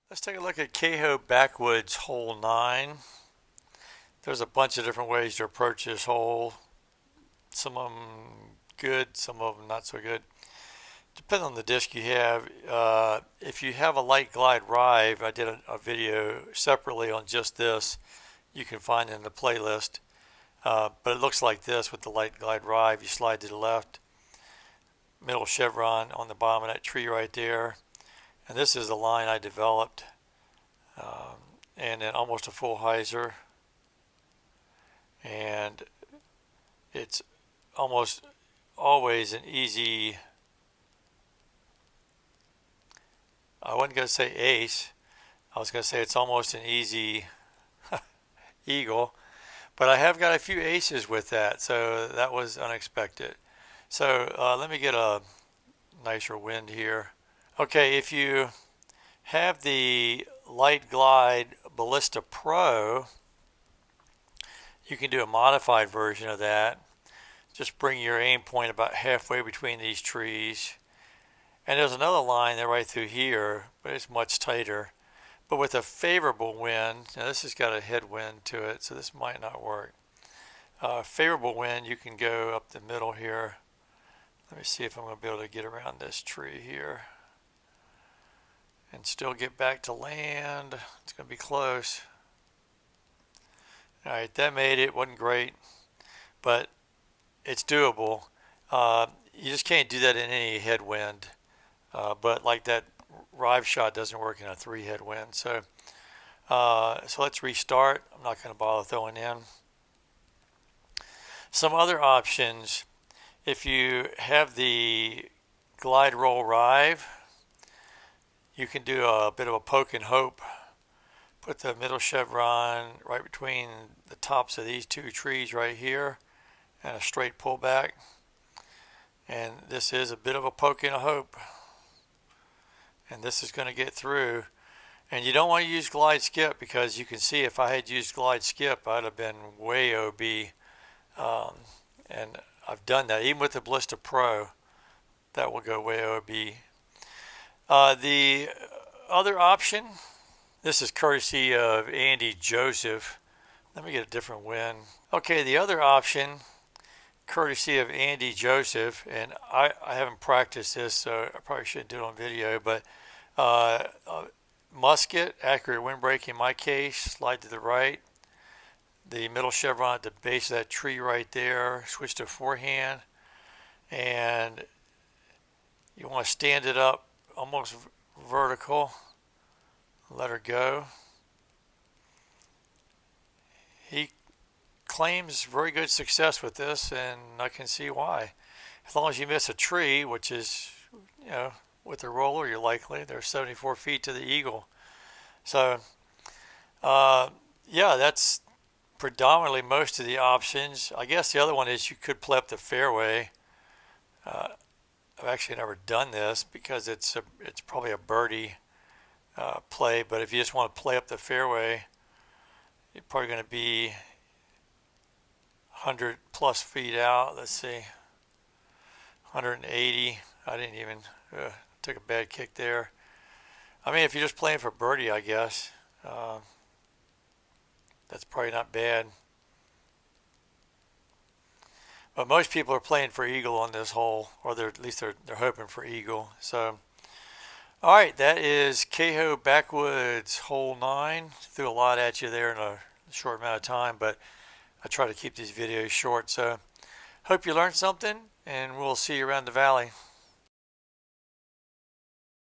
Let's take a look at Kaho Backwoods hole 9. There's a bunch of different ways to approach this hole. Some of them good, some of them not so good. Depending on the disc you have. If you have a light glide Rive, I did a video separately on just this. You can find it in the playlist. But it looks like this with the light glide Rive. You slide to the left, middle chevron on the bottom of that tree right there. And this is the line I developed, and then almost a full hyzer, and it's almost always an easy, I wasn't going to say ace, I was going to say it's almost an easy eagle, but I have got a few aces with that, so that was unexpected. So let me get a nicer wind here. Okay, if you have the Light Glide Ballista Pro, you can do a modified version of that. Just bring your aim point about halfway between these trees. And there's another line there right through here, but it's much tighter. But with a favorable wind, now this has got a headwind to it, so this might not work. Favorable wind, you can go up the middle here. Let me see if I'm going to be able to get around this tree here and still get back to land. It's going to be close. Alright, that made it. Wasn't great, but it's doable. You just can't do that in any headwind. But like that Rive shot doesn't work in a 3 headwind. So let's restart. I'm not going to bother throwing in. Some other options, if you have the glide roll Rive, you can do a bit of a poke and hope. Put the middle chevron right between the tops of these two trees right here and a straight pullback. And this is a bit of a poke and a hope. And this is going to get through. And you don't want to use glide skip, because you can see if I had used glide skip, I'd have been way OB. And I've done that. Even with the Ballista Pro, that will go way OB. The other option, this is courtesy of Andy Joseph. Let me get a different wind. Okay, the other option, courtesy of Andy Joseph, and I haven't practiced this, so I probably shouldn't do it on video, but Musket, accurate windbreak in my case, slide to the right. The middle chevron at the base of that tree right there, switch to forehand, and you want to stand it up almost vertical, let her go. He claims very good success with this, and I can see why. As long as you miss a tree, which is, with the roller, you're likely. There's 74 feet to the eagle. So, yeah, that's predominantly most of the options. I guess the other one is you could play up the fairway. I've actually never done this because it's probably a birdie play, but if you just want to play up the fairway, you're probably going to be 100 plus feet out. Let's see, 180. I didn't even took a bad kick there. I mean, if you're just playing for birdie, I guess that's probably not bad. But most people are playing for eagle on this hole, or at least they're hoping for eagle. So, all right, that is Kaho Backwoods hole 9. Threw a lot at you there in a short amount of time, but I try to keep these videos short. So, hope you learned something, and we'll see you around the valley.